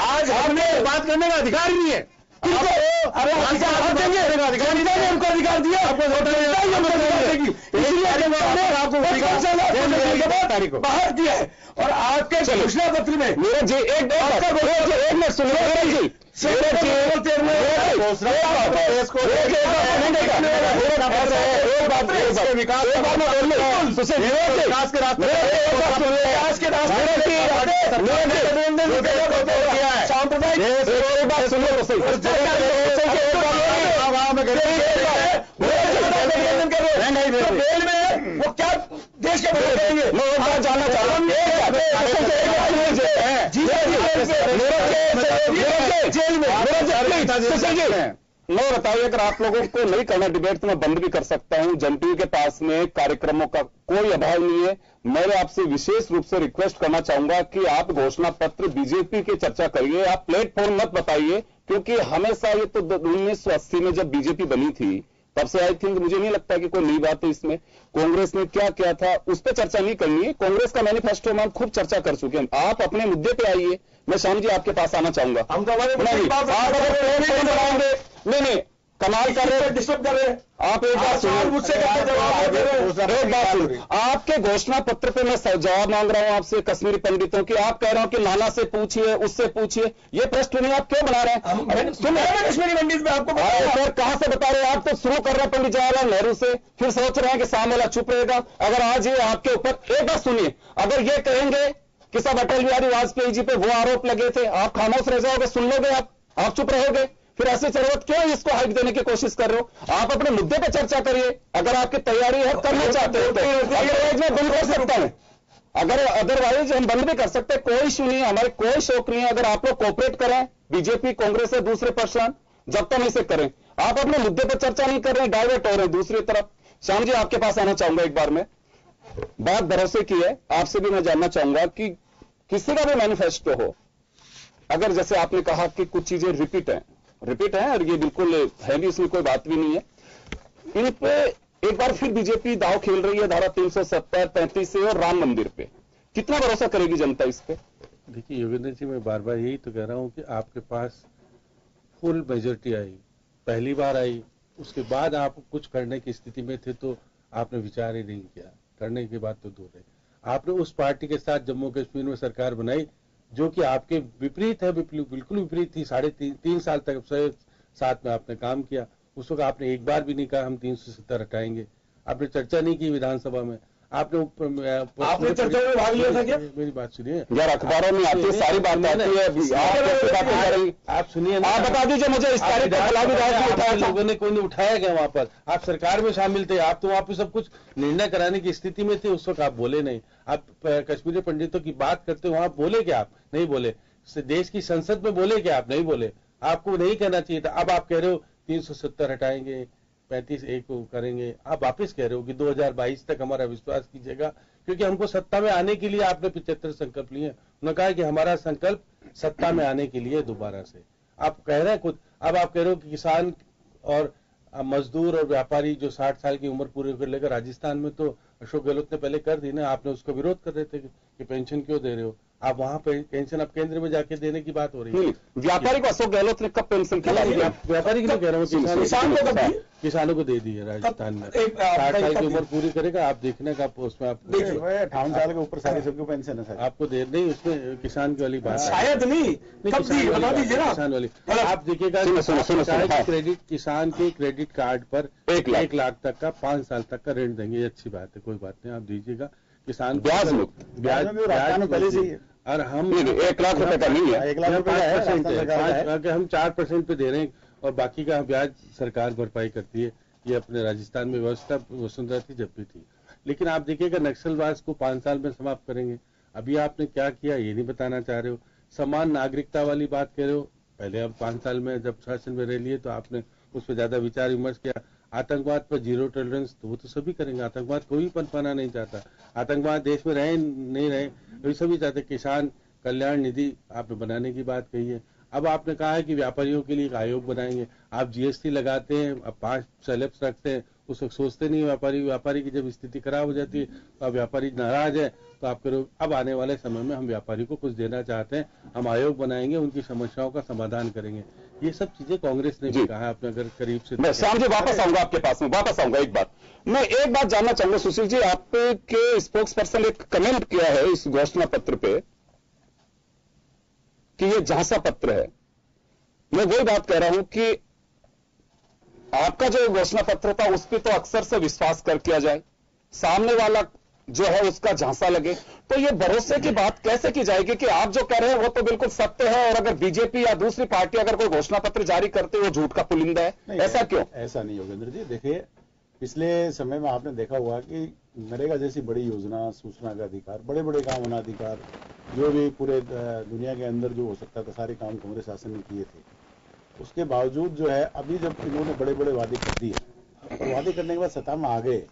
आज हमने बात करने का अधिकार ही नहीं है। अरे उनको अधिकार दिया, इसलिए बाहर दिया है। और आपके घोषणा पत्र में नीरज जी एक मिनट सुनिए वो क्या देश के बारे करेंगे, मैं जानना चाह रहा हूँ। मैं बताइए, अगर आप लोगों को नहीं करना डिबेट तो मैं बंद भी कर सकता हूं। जंटी के पास में कार्यक्रमों का कोई अभाव नहीं है। मैं आपसे विशेष रूप से रिक्वेस्ट करना चाहूंगा कि आप घोषणा पत्र बीजेपी की चर्चा करिए, आप प्लेटफॉर्म मत बताइए, क्योंकि हमेशा ये तो 1980 में जब बीजेपी बनी थी तब से आई थिंक मुझे नहीं लगता कि कोई नई बात है इसमें। कांग्रेस ने क्या किया था उस पर चर्चा नहीं करनी है। कांग्रेस का मैनिफेस्टो में हम खूब चर्चा कर चुके हैं। आप अपने मुद्दे पे आइए, मैं श्याम जी आपके पास आना चाहूंगा। हम तो हमारे नहीं कमाल कर रहे हैं, डिस्टर्ब कर रहे हैं। आप एक बात सुनिए, मुझसे एक बात सुनिए, आपके घोषणा पत्र पे मैं जवाब मांग रहा हूं आपसे कश्मीरी पंडितों की। आप कह रहे हो कि नाना से पूछिए, उससे पूछिए, ये प्रश्न नहीं आप क्यों बना रहे हैं? कश्मीरी पंडित में आपको सर कहां से बता रहे हैं? आप तो शुरू कर रहे हैं पंडित जवाहरलाल नेहरू से, फिर सोच रहे हैं कि सामने वाला चुप रहेगा। अगर आज ये आपके ऊपर, एक बात सुनिए, अगर ये कहेंगे कि सब अटल बिहारी वाजपेयी जी पे वो आरोप लगे थे, आप खामोश रह जाओगे, सुन लोगे, आप चुप रहोगे? फिर ऐसे जरूरत क्यों इसको हाइक देने की कोशिश कर रहे हो? आप अपने मुद्दे पे चर्चा करिए। अगर आपकी तैयारी है करना चाहते हो तो अदरवाइज मैं बंद कर सकता हूं, अदरवाइज हम बंद भी कर सकते हैं, कोई इशू नहीं है, हमारे कोई शौक नहीं है। अगर आप लोग कोऑपरेट करें, बीजेपी कांग्रेस है दूसरे पर्सन, जब तक इसे करें, आप अपने मुद्दे पर चर्चा नहीं कर रहे, डाइवर्ट हो रहे दूसरी तरफ। श्याम जी आपके पास आना चाहूंगा एक बार में। बात भरोसे की है, आपसे भी मैं जानना चाहूंगा कि किसी का भी मैनिफेस्टो हो, अगर जैसे आपने कहा कि कुछ चीजें रिपीट है और ये बिल्कुल है भी, इसमें कोई बात भी नहीं है, इन पे एक बार फिर बीजेपी दाव खेल रही है धारा 370, 35 से और राम मंदिर पे। कितना भरोसा करेगी जनता इस पे? देखिए योगेंद्र जी, मैं बार बार यही तो कह रहा हूं कि आपके पास फुल मेजोरिटी आई, पहली बार आई, उसके बाद आप कुछ करने की स्थिति में थे तो आपने विचार ही नहीं किया, करने की बात तो दूर है। आपने उस पार्टी के साथ जम्मू कश्मीर में सरकार बनाई जो कि आपके विपरीत है, बिल्कुल विपरीत थी। 3.5 साल तक साथ में आपने काम किया। उस वक्त आपने एक बार भी नहीं कहा हम 370 हटाएंगे। आपने चर्चा नहीं की विधानसभा में। आपने चर्चा में भाग लिया था क्या? मेरी बात सुनिए यार, अखबारों में आती है, सारी बात आती है, आप सुनिए, आप बता दीजिए मुझे इस तारीख के खिलाफ उठाया लोगों ने, कोई नहीं उठाया गया वहां पर। आप सरकार में शामिल थे, आप तो वहां पर सब कुछ निर्णय कराने की स्थिति में थे। उस वक्त आप बोले नहीं। आप कश्मीरी पंडितों की बात करते हो, वहां बोले क्या? आप नहीं बोले। देश की संसद में बोले क्या? आप नहीं बोले। आपको नहीं कहना चाहिए था। अब आप कह रहे हो 370 हटाएंगे, 35 को करेंगे। आप वापस कह रहे हो कि 2022 तक हमारा विश्वास कीजिएगा, क्योंकि हमको सत्ता में आने के लिए आपने 75 संकल्प लिए। उन्होंने कहा कि हमारा संकल्प सत्ता में आने के लिए दोबारा से। आप कह रहे हैं खुद। अब आप कह रहे हो कि किसान और मजदूर और व्यापारी जो 60 साल की उम्र पूरी कर लेकर, राजस्थान में तो अशोक गहलोत ने पहले कर दी ना। आपने उसका विरोध कर रहे थे कि पेंशन क्यों दे रहे हो। आप वहां पे पेंशन अब केंद्र में जाके देने की बात हो रही है। व्यापारी को अशोक गहलोत ने कब पेंशन किया? व्यापारी की नहीं कह रहा हूँ, किसानों को दे दी है राजस्थान में। 60 साल की उम्र पूरी करेगा, आप देखने का उसमें आप 58 साल के ऊपर सारी सबको पेंशन है सर। आपको दे नहीं, उसमें किसान की वाली बात शायद नहीं, किसान वाली। आप देखिएगा क्रेडिट, किसान के क्रेडिट कार्ड पर 1 लाख तक का 5 साल तक का ऋण देंगे। ये अच्छी बात है, कोई बात नहीं, आप दीजिएगा। किसान ब्याज पहले से ही है। और हम 1 लाख रुपए का नहीं है, 1 लाख रुपए है। हम 4% पे दे रहे हैं और बाकी का ब्याज सरकार भरपाई करती है। ये अपने राजस्थान में व्यवस्था वसुंधरा थी जब भी थी। लेकिन आप देखिएगा नक्सलवाद को 5 साल में समाप्त करेंगे। अभी आपने क्या किया ये नहीं बताना चाह रहे हो। समान नागरिकता वाली बात कह रहे हो। पहले अब 5 साल में जब शासन में रह लिए तो आपने उस पर ज्यादा विचार विमर्श किया। आतंकवाद पर 0 टॉलरेंस, तो वो तो सभी करेंगे। आतंकवाद कोई पनपाना नहीं चाहता। आतंकवाद देश में रहे नहीं रहे वही सभी चाहते। किसान कल्याण निधि आपने बनाने की बात कही है। अब आपने कहा है कि व्यापारियों के लिए एक आयोग बनाएंगे। आप जीएसटी लगाते हैं, अब 5 स्लैब्स रखते हैं, उस वक्त सोचते नहीं व्यापारी की जब स्थिति खराब हो जाती है तो अब व्यापारी नाराज है तो आप करो अब आने वाले समय में हम व्यापारी को कुछ देना चाहते हैं, हम आयोग बनाएंगे, उनकी समस्याओं का समाधान करेंगे। ये सब चीजें कांग्रेस ने भी कहा। आपने अगर करीब से मैं श्याम जी वापस आऊंगा आपके पास में, वापस आऊंगा। मैं एक बात जानना चाहूंगा सुशील जी, आपके स्पोक्स पर्सन एक कमेंट किया है इस घोषणा पत्र पे कि ये झांसा पत्र है। मैं वही बात कह रहा हूं कि आपका जो घोषणा पत्र था उस पर तो अक्सर से विश्वास कर किया जाए, सामने वाला जो है उसका झांसा लगे, तो ये भरोसे की बात कैसे की जाएगी कि आप जो कह रहे हैं वो तो बिल्कुल सत्य है और अगर बीजेपी या दूसरी पार्टी अगर कोई घोषणा पत्र जारी करते वो झूठ का पुलिंदा है? ऐसा क्यों? ऐसा नहीं योगेंद्र जी। देखिए पिछले समय में आपने देखा हुआ कि नरेगा जैसी बड़ी योजना, सूचना का अधिकार, बड़े बड़े काम होना अधिकार, जो भी पूरे दुनिया के अंदर जो हो सकता था सारे काम कांग्रेस शासन ने किए थे। उसके बावजूद जो है अभी जब इन्होंने बड़े बड़े वादे कर दिए और वादे करने के बाद सत्ता में आ गए,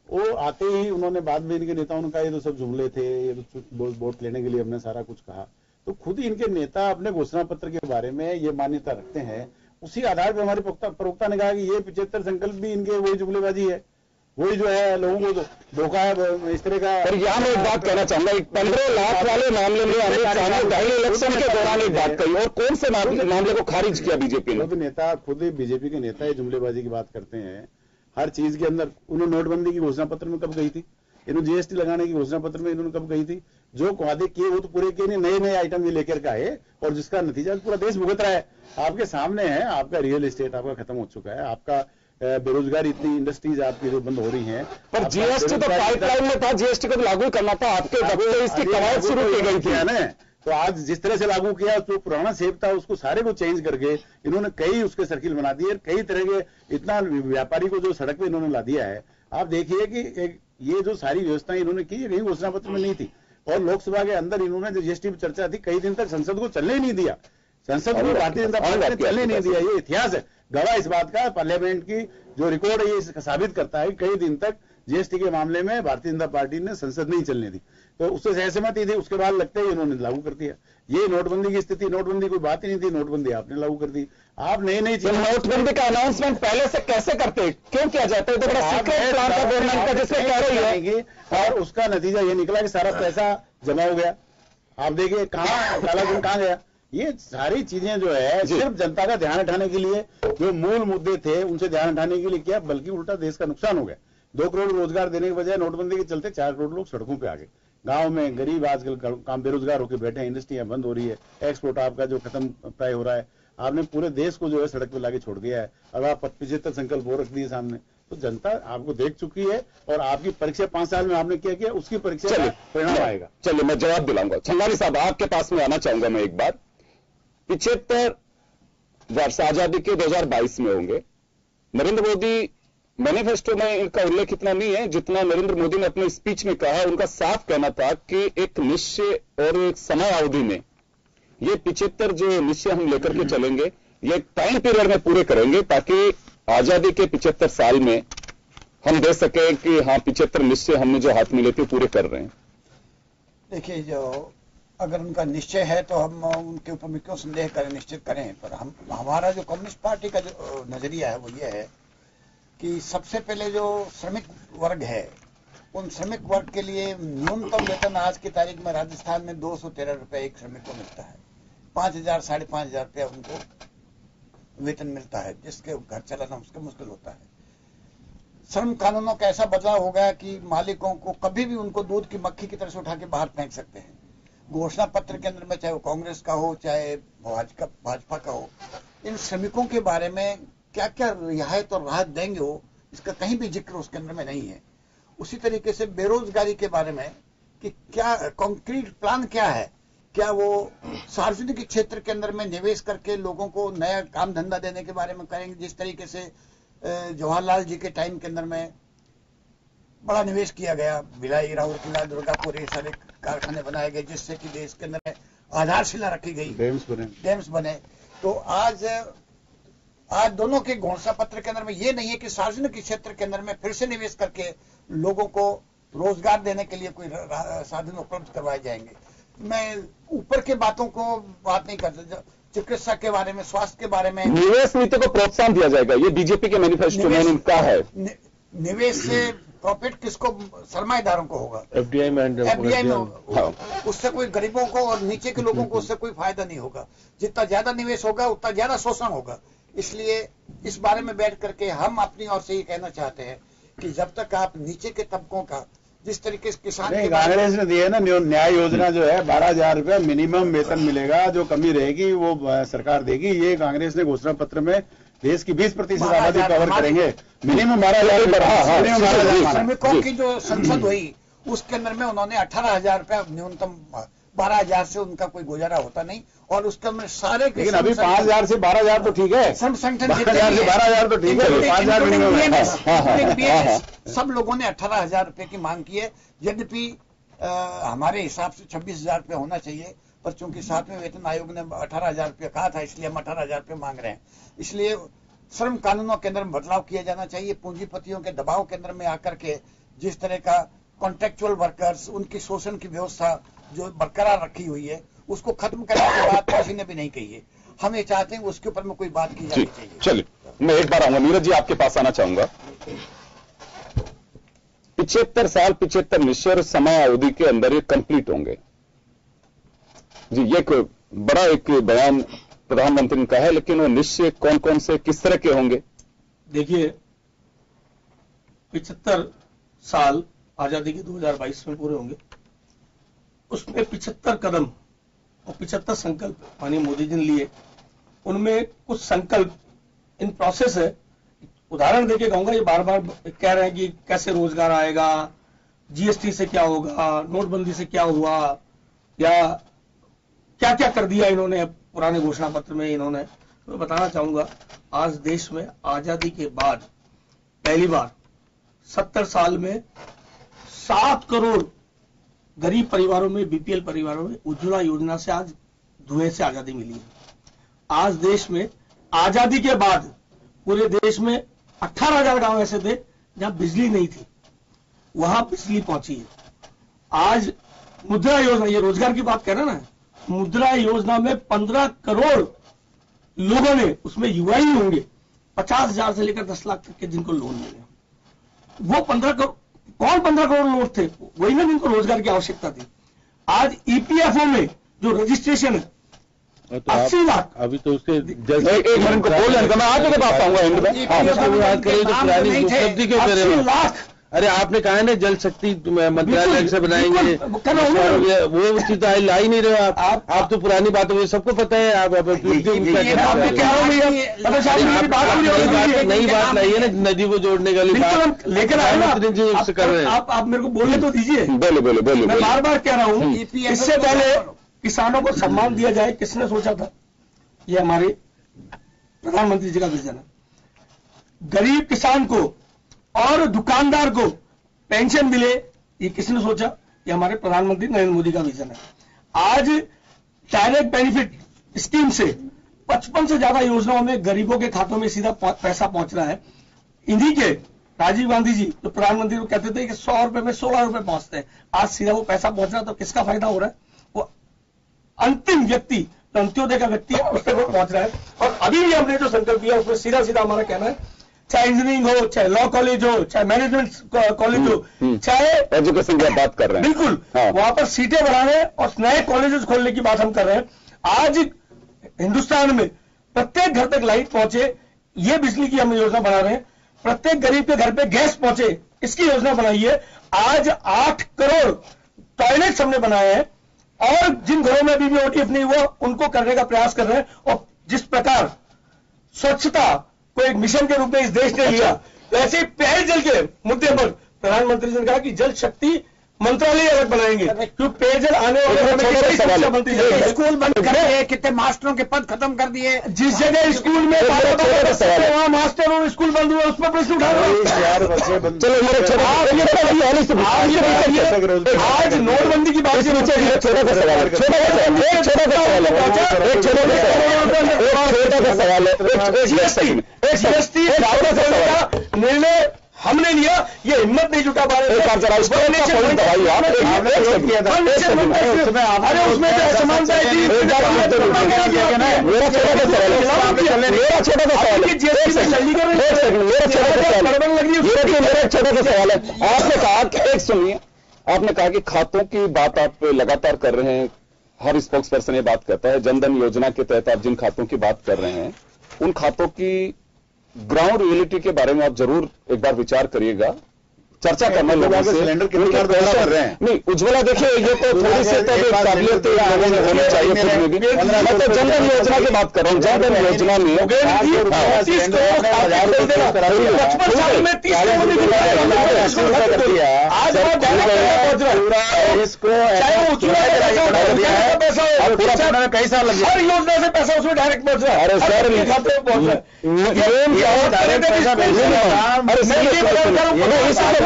वो आते ही उन्होंने बाद में इनके नेताओं ने कहा ये तो सब जुमले थे, ये तो वोट लेने के लिए हमने सारा कुछ कहा। तो खुद ही इनके नेता अपने घोषणा पत्र के बारे में ये मान्यता रखते हैं। उसी आधार पर हमारे प्रवक्ता ने कहा कि ये 75 संकल्प भी इनके वही जुमलेबाजी है, वही जो है लोगों को धोखा है इस तरह का। पर यहाँ मैं एक बात कहना चाहूंगा, 15 लाख वाले मामले में अमित शाह ने पहले इलेक्शन के दौरान एक बात कही और कौन से मामले को खारिज किया बीजेपी ने? नेता खुद बीजेपी के नेता ये जुमलेबाजी की बात करते हैं हर चीज के अंदर। उन्होंने नोटबंदी की घोषणा पत्र में कब कही थी? इन्होंने जीएसटी लगाने की घोषणा पत्र में इन्होंने कब कही थी? जो वादे किए वो तो पूरे किए नहीं, नए आइटम ये लेकर के आए और जिसका नतीजा पूरा देश भुगत रहा है। आपके सामने है, आपका रियल एस्टेट आपका खत्म हो चुका है, आपका बेरोजगारी, इतनी इंडस्ट्रीज आपकी जो बंद हो रही हैं। पर जीएसटी तो पाइपलाइन में था, जीएसटी को लागू करना था, आपके वक्त इसकी कवायद शुरू की गई थी ना। तो आज जिस तरह से लागू किया, जो पुराना सेब था उसको सारे को चेंज करके इन्होंने कई उसके सर्किल बना दिए, कई तरह के इतना व्यापारी को जो सड़क पे इन्होंने ला दिया है। आप देखिए कि ये जो सारी व्यवस्थाएं इन्होंने की है कहीं घोषणा पत्र में नहीं थी। और लोकसभा के अंदर इन्होंने जो जीएसटी पर चर्चा थी कई दिन तक संसद को चलने ही नहीं दिया, संसद को भारतीय जनता पार्टी ने चलने नहीं दिया। ये इतिहास है, गवाह इस बात का, पार्लियामेंट की जो रिकॉर्ड है ये साबित करता है कि कई दिन तक जीएसटी के मामले में भारतीय जनता पार्टी ने संसद नहीं चलने दी। तो उससे सहमति थी, उसके बाद लगते ही इन्होंने लागू कर दिया। ये नोटबंदी की स्थिति, नोटबंदी कोई बात ही नहीं थी, नोटबंदी आपने लागू कर दी। आप नई चीज, नोटबंदी का अनाउंसमेंट पहले से कैसे करते, क्यों किया जाता है? तो बड़ा सीक्रेट प्लान था गवर्नमेंट का जिससे कह रही है, और उसका नतीजा ये निकला कि सारा पैसा जमा हो गया। आप देखिए कहाँ काला धन कहाँ गया। ये सारी चीजें जो है सिर्फ जनता का ध्यान हटाने के लिए, जो मूल मुद्दे थे उनसे ध्यान हटाने के लिए किया, बल्कि उल्टा देश का नुकसान हो गया। 2 करोड़ रोजगार देने के बजाय नोटबंदी के चलते 4 करोड़ लोग सड़कों पे आ गए। गांव में गरीब आजकल काम बेरोजगार होकर बैठे हैं, इंडस्ट्रियां बंद हो रही है, एक्सपोर्ट आपका जो खत्म प्राय हो रहा है, आपने पूरे देश को जो है सड़क पे लाके छोड़ दिया है। अब आप 75 संकल्प वो रख दिए सामने, तो जनता आपको देख चुकी है और आपकी परीक्षा 5 साल में आपने क्या किया उसकी परीक्षा का परिणाम आएगा। चलिए मैं जवाब दिलाऊंगा। छंगानी साहब आपके पास में आना चाहूंगा मैं एक बार। 75 वर्ष आजादी के 2022 में होंगे। नरेंद्र मोदी मैनिफेस्टो में इनका उल्लेख इतना नहीं है जितना नरेंद्र मोदी ने अपने स्पीच में कहा। उनका साफ कहना था कि एक निश्चय और एक समय अवधि में ये 75 जो निश्चय हम लेकर के चलेंगे ये टाइम पीरियड में पूरे करेंगे ताकि आजादी के 75 साल में हम दे सके कि हाँ 75 निश्चय हमने जो हाथ में लेते पूरे कर रहे हैं। देखिए, जो अगर उनका निश्चय है तो हम उनके ऊपर में क्यों संदेह करें, निश्चित करें। पर हमारा जो कम्युनिस्ट पार्टी का जो नजरिया है वो ये है कि सबसे पहले जो श्रमिक वर्ग है उन श्रमिक वर्ग के लिए न्यूनतम वेतन आज की तारीख में राजस्थान में 213 रुपए एक श्रमिक को मिलता है। 5,000 साढ़े 5,000 रुपया उनको वेतन मिलता है, जिसके घर चलाना उसके मुश्किल होता है। श्रम कानूनों का ऐसा बदलाव हो गया कि मालिकों को कभी भी उनको दूध की मक्खी की तरह से उठा के बाहर फेंक सकते हैं। घोषणा पत्र के अंदर में चाहे वो कांग्रेस का हो चाहे भाजपा का हो, इन श्रमिकों के बारे में क्या क्या रियायत और राहत देंगे वो इसका कहीं भी जिक्र उसके अंदर में नहीं है। उसी तरीके से बेरोजगारी के बारे में कि क्या कॉन्क्रीट प्लान क्या है, क्या वो सार्वजनिक क्षेत्र के अंदर में निवेश करके लोगों को नया काम धंधा देने के बारे में करेंगे। जिस तरीके से जवाहरलाल जी के टाइम के अंदर में बड़ा निवेश किया गया, भिलाई, राउरकेला, दुर्गापुर, ये सारे कारखाने बनाए गए जिससे कि देश के अंदर आधारशिला रखी गई, डैम्स बने। तो आज दोनों के घोषणा पत्र के अंदर में ये नहीं है कि सार्वजनिक क्षेत्र के अंदर में फिर से निवेश करके लोगों को रोजगार देने के लिए कोई साधन उपलब्ध करवाए जाएंगे। मैं ऊपर के बातों को बात नहीं करता, चिकित्सा के बारे में, स्वास्थ्य के बारे में निवेश नीति को प्रोत्साहन दिया जाएगा, ये बीजेपी के मैनिफेस्टो में कहा है। निवेश से प्रॉफिट किसको, सरमाएदारों को होगा, एफडीआई में हाँ। उससे कोई गरीबों को और नीचे के लोगों को उससे कोई फायदा नहीं होगा। जितना ज्यादा निवेश होगा उतना ज्यादा शोषण होगा। इसलिए इस बारे में बैठ करके हम अपनी ओर से ये कहना चाहते हैं कि जब तक आप नीचे के तबकों का जिस तरीके से किसान कांग्रेस ने दिए ना न्याय योजना जो है 12,000 रुपया मिनिमम वेतन मिलेगा, जो कमी रहेगी वो सरकार देगी। ये कांग्रेस ने घोषणा पत्र में देश की 20% आबादी कवर करेंगे, मिनिमम 12,000। श्रमिकों की जो संसद हुई उसके अंदर में उन्होंने 18,000 रुपया न्यूनतम, 12,000 से उनका कोई गुजारा होता नहीं। और उसके अंदर सारे, लेकिन अभी 5,000 से 12,000 तो ठीक है, श्रम संगठन 12,000 से 12,000 तो ठीक है, 5,000 सब लोगों ने 18,000 रुपए की मांग की है। यद्यपि हमारे हिसाब से 26,000 रुपये होना चाहिए, पर चूंकि 7वें वेतन आयोग ने 18,000 रुपये कहा था इसलिए हम 18,000 रुपये मांग रहे हैं। इसलिए श्रम कानूनों के अंदर बदलाव किया जाना चाहिए। पूंजीपतियों के दबाव के अंदर में आकर के जिस तरह का कॉन्ट्रेक्चुअल वर्कर्स, उनकी शोषण की व्यवस्था जो बरकरार रखी हुई है उसको खत्म करने की बात किसी ने भी नहीं कही है। हम ये चाहते हैं उसके ऊपर में कोई बात की जानी चाहिए। चलिए मैं एक बार आऊंगा, नीरज जी आपके पास आना चाहूंगा। 75 साल 75 निश्चय और समय अवधि के अंदर ये कंप्लीट होंगे जी। ये बड़ा एक बयान प्रधानमंत्री का है, लेकिन वो निश्चय कौन कौन से किस तरह के होंगे? देखिए, 75 साल आजादी के 2022 में पूरे होंगे। उसमें 75 कदम और 75 संकल्प माननीय मोदी जी ने लिए। उनमें कुछ संकल्प इन प्रोसेस है। उदाहरण देके कहूंगा, ये बार बार कह रहे हैं कि कैसे रोजगार आएगा, जीएसटी से क्या होगा, नोटबंदी से क्या हुआ, या क्या क्या कर दिया इन्होंने पुराने घोषणा पत्र में। इन्होंने, मैं बताना चाहूंगा, आज देश में आजादी के बाद पहली बार 70 साल में 7 करोड़ गरीब परिवारों में, बीपीएल परिवारों में उज्ज्वला योजना से आज धुएं से आजादी मिली है। आज देश में आजादी के बाद पूरे देश में 18,000 गांव ऐसे थे जहां बिजली नहीं थी, वहां बिजली पहुंची है। आज मुद्रा योजना, ये रोजगार की बात कर रहे ना, मुद्रा योजना में 15 करोड़ लोगों ने, उसमें युवा ही होंगे, 50,000 से लेकर 10 लाख तक के जिनको लोन मिले। वो 15 करोड़, कौन 15 करोड़ लोग थे? वही ना जिनको रोजगार की आवश्यकता थी। आज ईपीएफओ में जो रजिस्ट्रेशन है तो 80 लाख, अभी तो उसके एक मिनट को बोल, मैं आपके पास आऊंगा। 80 लाख अरे आपने कहा है ना जल शक्ति मंत्रालय से बनाएंगे, वो चीज तो ला ही नहीं रहे आप तो पुरानी बात हो, सबको पता है। आप नई बात नहीं है ना, नदी को जोड़ने वाली बात लेकर आए ना कर रहे हैं। आप मेरे को बोलने तो दीजिए। बोले मैं बार बार कह रहा हूँ, इससे पहले किसानों को सम्मान दिया जाए, किसने सोचा था? ये हमारे प्रधानमंत्री जी का विजन है। गरीब किसान को और दुकानदार को पेंशन मिले, ये किसने सोचा? ये हमारे प्रधानमंत्री नरेंद्र मोदी का विजन है। आज डायरेक्ट बेनिफिट स्कीम से 55 से ज्यादा योजनाओं में गरीबों के खातों में सीधा पैसा पहुंच रहा है। इन्हीं के राजीव गांधी जी तो प्रधानमंत्री को कहते थे कि 100 रुपए में 16 रुपए पहुंचते हैं, आज सीधा वो पैसा पहुंच रहा है। तो किसका फायदा हो रहा है? वो अंतिम व्यक्ति, अंत्योदय का व्यक्ति है, उस तक वो पहुंच रहा है। और अभी भी हमने जो संकल्प किया उसमें सीधा सीधा हमारा कहना है, चाहे इंजीनियरिंग हो, चाहे लॉ कॉलेज हो, चाहे मैनेजमेंट कॉलेज हो, चाहे एजुकेशन की बात कर रहे हैं, बिल्कुल वहां पर सीटें बढ़ाने और नए कॉलेजेस खोलने की बात हम कर रहे हैं। आज हिंदुस्तान में प्रत्येक घर तक लाइट पहुंचे, ये बिजली की हम योजना बना रहे हैं। प्रत्येक गरीब के घर पे गैस पहुंचे, इसकी योजना बनाई है। आज 8 करोड़ टॉयलेट्स हमने बनाए हैं और जिन घरों में अभी भी ओटीएफ नहीं हुआ उनको करने का प्रयास कर रहे हैं। और जिस प्रकार स्वच्छता को एक मिशन के रूप में इस देश ने लिया, वैसे ही पेयजल के मुद्दे पर प्रधानमंत्री जी ने कहा कि जल शक्ति मंत्रालय अलग बनाएंगे, क्योंकि पेयजल आने वाले स्कूल बंद कर दिए, कितने मास्टरों के पद खत्म कर दिए। जिस जगह स्कूल में वहां मास्टर और स्कूल बंद हुआ, उस पर प्रश्न उठा रहे हैं। आज नोटबंदी की बात जीएसटी निर्णय हमने लिया, ये हिम्मत नहीं जुटा पा रहे। अरे उसमें तो असमानता आपने कहा कि एक सुनिए, आपने कहा कि खातों की बात आप लगातार कर रहे हैं, हर स्पोक्स पर्सन ये बात कहता है। जनधन योजना के तहत आप जिन खातों की बात कर रहे हैं, उन खातों की ग्राउंड रियलिटी के बारे में आप जरूर एक बार विचार करिएगा, चर्चा करना लोगों से। सिलेंडर कितनी बार कर रहे हैं? नहीं, उज्ज्वला देखिए, ये तो थोड़ी सी काबिलियत लोगों में होनी चाहिए खुद में भी। मैं तो जनधन योजना की बात कर रहा हूँ। जनधन योजना में 25 साल में 30 कई साल लगे, हर योजना से पैसा उसमें डायरेक्ट पहुंच रहा है। अरे सर, खाते में पहुंच रहा है।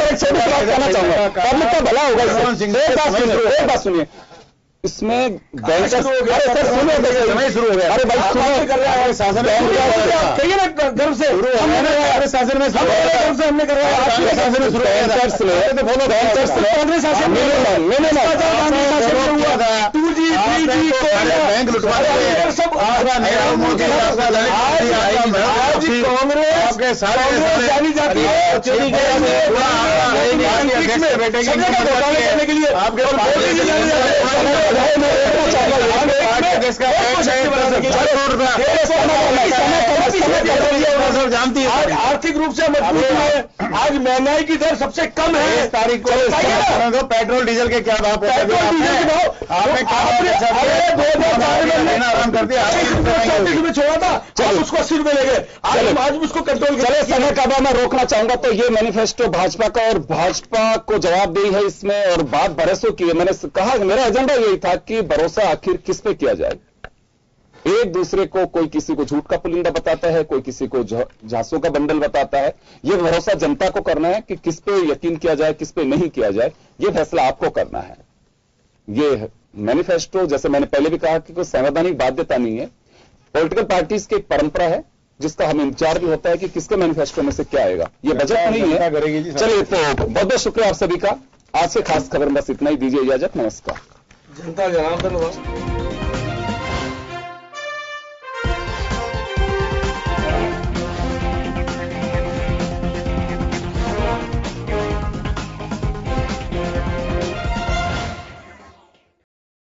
कहना चाहूंगा, पब्लिक का भला होगा। एक बात सुनिए, इसमें बैंक शुरू हो गया, शुरू हो गया। अरे भाई सुनो, शासन कहिए ना गर्व से, अरे शासन में गर्व से हमने करवाया, शासन में शुरू कांग्रेस शासन हुआ था, 2G 3G बैंक लुटवा सब कांग्रेस आपके सारे जानी जाती है करने के लिए। आपके जानती है आर्थिक रूप से मजबूत है। आज महंगाई की दर सबसे कम है। तारीख को पेट्रोल डीजल के क्या भाव आपने 2004 में आराम कर दिया, 30 रुपए छोड़ा था, अब उसको 80 रुपए ले गए। आज उसको कंट्रोल चले। समय का अभाव मैं रोकना चाहूंगा, तो ये मैनिफेस्टो भाजपा का, और भाजपा को जवाबदेही है इसमें, और बात भरोसों की है। मैंने कहा मेरा एजेंडा यही था कि भरोसा आखिर किस पे किया जाए। एक दूसरे को, कोई किसी को झूठ का पुलिंदा बताता है, कोई किसी को झांसों का बंडल बताता है। ये भरोसा जनता को करना है कि किस पे यकीन किया जाए, किस पे नहीं किया जाए, ये फैसला आपको करना है। ये मैनिफेस्टो, जैसे मैंने पहले भी कहा कि कोई संवैधानिक बाध्यता नहीं है। पॉलिटिकल पार्टीज की एक परंपरा है जिसका हमें इंतजार भी होता है कि किसके मैनिफेस्टो में से क्या आएगा। ये बजट नहीं है। चलिए, तो बहुत बहुत शुक्रिया आप सभी का। आज से खास खबर बस इतना ही, दीजिए इजाजत, नमस्कार। जनता जनार्दन।